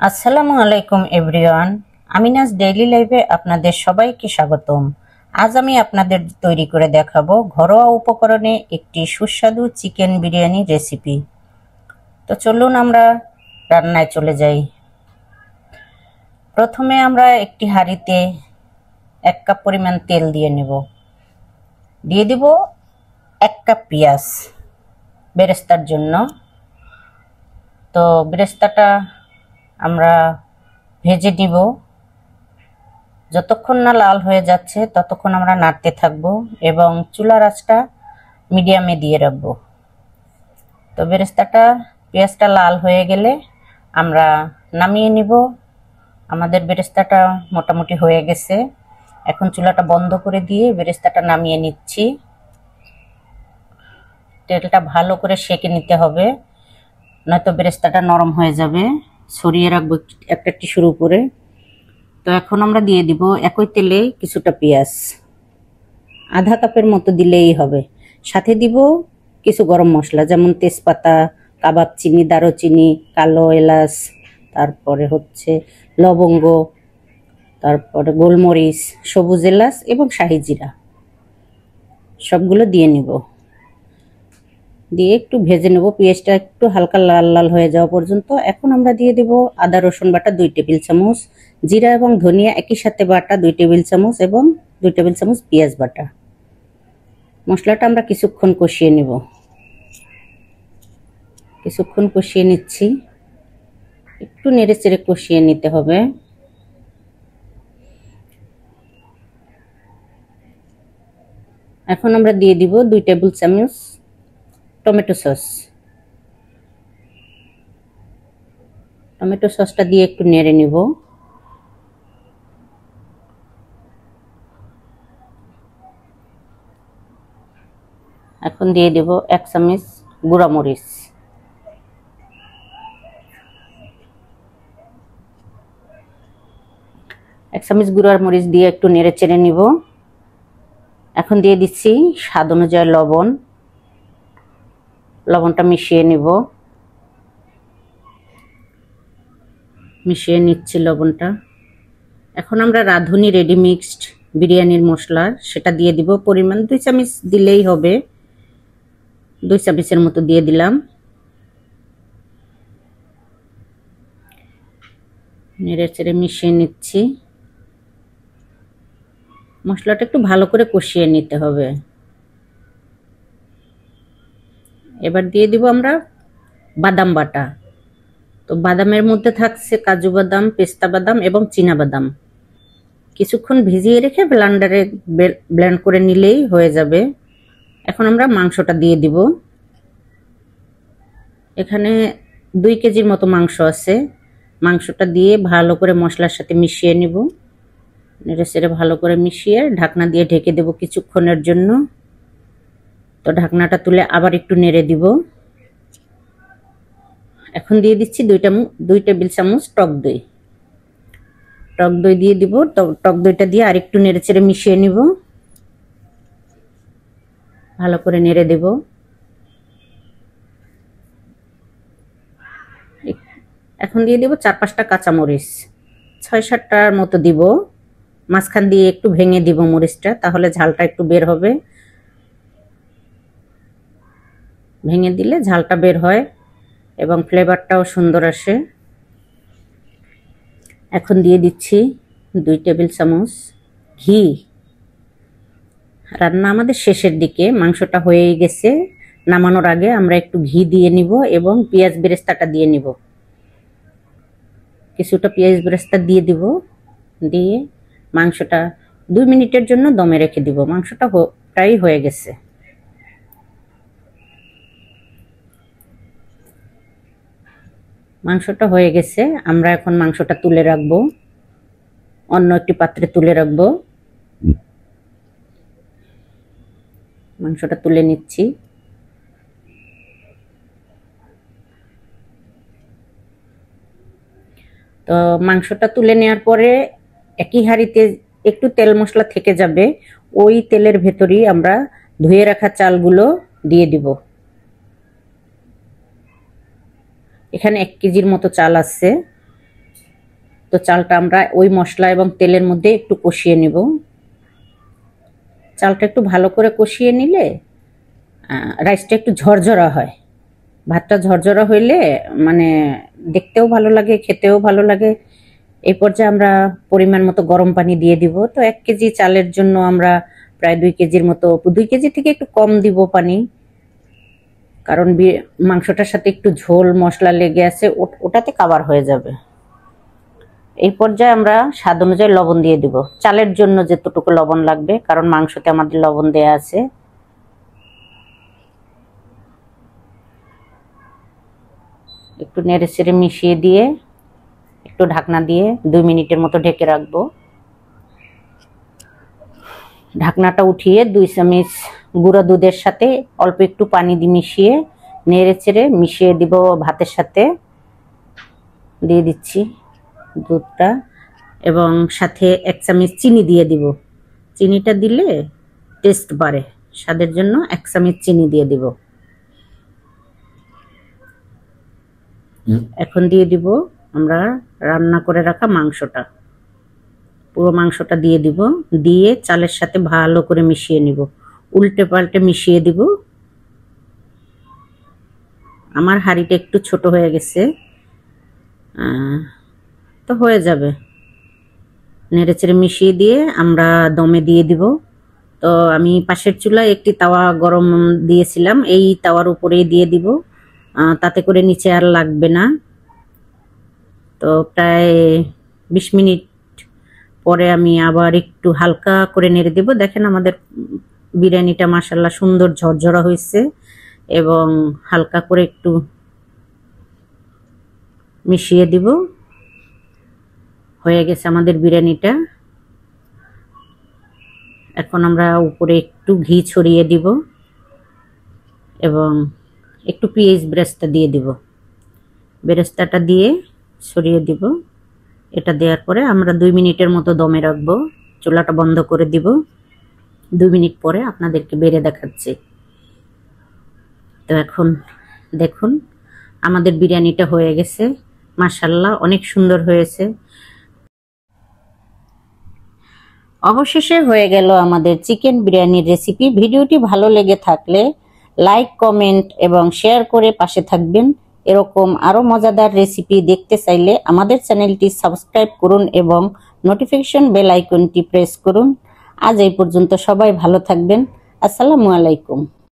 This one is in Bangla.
আসসালামু আলাইকুম এভরিওয়ান। আমিনাস ডেইলি লাইফে আপনাদের সবাইকে স্বাগতম। আজ আমি আপনাদের তৈরি করে দেখাবো ঘরোয়া উপকরণে একটি সুস্বাদু চিকেন বিরিয়ানি রেসিপি। তো চলুন আমরা রান্নায় চলে যাই। প্রথমে আমরা একটি হাঁড়িতে 1 কাপ পরিমাণ তেল দিয়ে নেব। দিয়ে দিব 1 কাপ পেঁয়াজ বেরেস্তার জন্য। তো বেরেস্তাটা আমরা ভেজে নিব। যতক্ষণ না লাল হয়ে যাচ্ছে ততক্ষণ আমরা নাড়তে থাকব এবং চুলার আঁচটা মিডিয়ামে দিয়ে রাখব। তো বেরেস্তাটা পেঁয়াজটা লাল হয়ে গেলে আমরা নামিয়ে নিব। আমাদের বেরেস্তাটা মোটামুটি হয়ে গেছে। এখন চুলাটা বন্ধ করে দিয়ে বেরেস্তাটা নামিয়ে নিচ্ছি। তেলটা ভালো করে সেঁকে নিতে হবে, নয়তো বেরেস্তাটা নরম হয়ে যাবে। ছড়িয়ে রাখবো একটা টিস্যুর উপরে। তো এখন আমরা দিয়ে দিব একই তেলে কিছুটা পেঁয়াজ, আধা কাপের মতো দিলেই হবে। সাথে দিব কিছু গরম মশলা, যেমন তেজপাতা, কাবাব চিনি, দারুচিনি, কালো এলাচ, তারপরে হচ্ছে লবঙ্গ, তারপরে গোলমরিচ, সবুজ এলাচ এবং শাহি জিরা, সবগুলো দিয়ে নিব। দিয়ে একটু ভেজে নেব, পেঁয়াজটা একটু হালকা লাল লাল হয়ে যাওয়া পর্যন্ত। এখন আমরা দিয়ে দেব আদা রসুন বাটা 2 টেবিল চামচ, জিরা এবং ধনিয়া একই সাথে বাটা 2 টেবিল চামচ এবং 2 টেবিল চামচ পেঁয়াজ বাটা। মশলাটা আমরা কিছুক্ষণ কষিয়ে নেব। কিছুক্ষণ কষিয়ে নিচ্ছি, একটু নেড়ে চেড়ে কষিয়ে নিতে হবে। এখন আমরা দিয়ে দিব 2 টেবিল চামচ টমেটো সস। টমেটো সসটা দিয়ে একটু নেড়ে নিব। এখন দিয়ে দেব 1 চামচ গুঁড়া মরিচ। এক চামচ গুঁড়া মরিচ দিয়ে একটু নেড়ে চেড়ে নিব। এখন দিয়ে দিচ্ছি স্বাদ অনুযায়ী লবণ। লবণটা মিশিয়ে নিব। মিশিয়ে নিচ্ছি লবণটা। এখন আমরা রাঁধুনি রেডি মিক্সড বিরিয়ানির মশলা সেটা দিয়ে দিব। পরিমাণ 2 চামচ দিলেই হবে। 2 চামচের মতো দিয়ে দিলাম। নেড়ে চেড়ে মিশিয়ে নিচ্ছি। মশলাটা একটু ভালো করে কষিয়ে নিতে হবে। এবার দিয়ে দিব আমরা বাদাম বাটা। তো বাদামের মধ্যে থাকছে কাজু বাদাম, পেস্তা বাদাম এবং চীনা বাদাম। কিছুক্ষণ ভিজিয়ে রেখে ব্লেন্ডারে ব্লেন্ড করে নিলেই হয়ে যাবে। এখন আমরা মাংসটা দিয়ে দিব। এখানে 2 কেজির মতো মাংস আছে। মাংসটা দিয়ে ভালো করে মশলার সাথে মিশিয়ে নিব। নেড়ে চেড়ে ভালো করে মিশিয়ে ঢাকনা দিয়ে ঢেকে দেব কিছুক্ষণের জন্য। তো ঢাকনাটা তুলে আবার একটু নেড়ে দিব। এখন দিয়ে দিচ্ছি 2 টেবিল চামচ টক দই। টক দই দিয়ে দিব। টক দইটা দিয়ে আরেকটু নেড়ে চেড়ে মিশিয়ে নিব। ভালো করে নেড়ে দেব। এখন দিয়ে দিব 4-5টা কাঁচামরিচ, 6-7টার মতো দিব। মাঝখান দিয়ে একটু ভেঙে দিব মরিচটা, তাহলে ঝালটা একটু বের হবে। ভেঙে দিলে ঝালটা বের হয় এবং ফ্লেভারটাও সুন্দর আসে। এখন দিয়ে দিচ্ছি 2 টেবিল চামচ ঘি। রান্না আমাদের শেষের দিকে, মাংসটা হয়েই গেছে। নামানোর আগে আমরা একটু ঘি দিয়ে নিব এবং পেঁয়াজ বেরেস্তাটা দিয়ে নিব। কিছুটা পেঁয়াজ বেরেস্তা দিয়ে দিব। দিয়ে মাংসটা 2 মিনিটের জন্য দমে রেখে দিব। মাংসটা প্রায় হয়ে গেছে। মাংসটা হয়ে গেছে। আমরা এখন মাংসটা তুলে রাখবো, অন্য একটি পাত্রে তুলে রাখবো। মাংসটা তুলে নিচ্ছি। তো মাংসটা তুলে নেওয়ার পরে একই হাঁড়িতে একটু তেল মশলা থেকে যাবে। ওই তেলের ভেতরেই আমরা ধুয়ে রাখা চালগুলো দিয়ে দিব। এখানে 1 কেজির মতো চাল আছে। তো চালটা আমরা ওই মশলা এবং তেলের মধ্যে একটু কষিয়ে নিব। চালটা একটু ভালো করে কষিয়ে নিলে রাইসটা একটু ঝরঝরা হয়। ভাতটা ঝরঝরা হইলে মানে দেখতেও ভালো লাগে, খেতেও ভালো লাগে। এই পর্যায়ে আমরা পরিমাণ মতো গরম পানি দিয়ে দিব। তো 1 কেজি চালের জন্য আমরা প্রায় 2 কেজির মতো, 2 কেজি থেকে একটু কম দিব পানি, কারণ মাংসটার সাথে একটু ঝোল মশলা লেগে আছে, ওটাতে কাভার হয়ে যাবে। এই পর্যায়ে আমরা স্বাদ অনুযায়ী লবণ দিয়ে দিব, চালের জন্য যতটুকু লবণ লাগবে, কারণ মাংসতে আমাদের লবণ দেয়া আছে। একটু নেড়ে চেড়ে মিশিয়ে দিয়ে একটু ঢাকনা দিয়ে 2 মিনিটের মতো ঢেকে রাখবো। ঢাকনাটা উঠিয়ে 2 চামচ গুঁড়া দুধের সাথে অল্প একটু পানি দিয়ে মিশিয়ে নেড়ে চেড়ে মিশিয়ে দিব ভাতের সাথে। দিয়ে দিচ্ছি দুধটা এবং সাথে 1 চামচ চিনি দিয়ে দিব। চিনিটা দিলে টেস্ট বাড়ে, স্বাদের জন্য 1 চামচ চিনি দিয়ে দিব। এখন দিয়ে দিব আমরা রান্না করে রাখা মাংসটা, পুরো মাংসটা দিয়ে দিব। দিয়ে চালের সাথে ভালো করে মিশিয়ে নিব, উল্টে পাল্টে মিশিয়ে দিব। আমার হাঁড়িটা একটু ছোট হয়ে গেছে, তো হয়ে যাবে। নেড়েচেড়ে মিশিয়ে দিয়ে আমরা দমে দিয়ে দিব। তো আমি পাশের চুলায় একটি তাওয়া গরম দিয়েছিলাম, এই তাওয়ার উপরেই দিয়ে দিব, তাতে করে নিচে আর লাগবে না। তো প্রায় 20 মিনিট পরে আমি আবার একটু হালকা করে নেড়ে দেব। দেখেন আমাদের বিরিয়ানিটা মাশাআল্লাহ সুন্দর ঝরঝরা হয়েছে এবং হালকা করে একটু মিশিয়ে দিব। হয়ে গেছে আমাদের বিরিয়ানিটা। এখন আমরা উপরে একটু ঘি ছড়িয়ে দিব এবং একটু পেঁয়াজ বেরেস্তা দিয়ে দিব। বেরেস্তাটা দিয়ে ছড়িয়ে দিব। এটা দেওয়ার পরে আমরা 2 মিনিটের মতো দমে রাখবো। চুলাটা বন্ধ করে দিব। 2 মিনিট পরে আপনাদেরকে বেড়ে দেখাচ্ছি। তো এখন দেখুন আমাদের বিরিয়ানিটা হয়ে গেছে, মাশাআল্লাহ অনেক সুন্দর হয়েছে। অবশেষে হয়ে গেল আমাদের চিকেন বিরিয়ানির রেসিপি। ভিডিওটি ভালো লেগে থাকলে লাইক, কমেন্ট এবং শেয়ার করে পাশে থাকবেন। এরকম আরো মজাদার রেসিপি দেখতে চাইলে আমাদের চ্যানেলটি সাবস্ক্রাইব করুন এবং নোটিফিকেশন বেল আইকনটি প্রেস করুন। আজ এই পর্যন্ত, সবাই ভালো থাকবেন। আসসালামু আলাইকুম।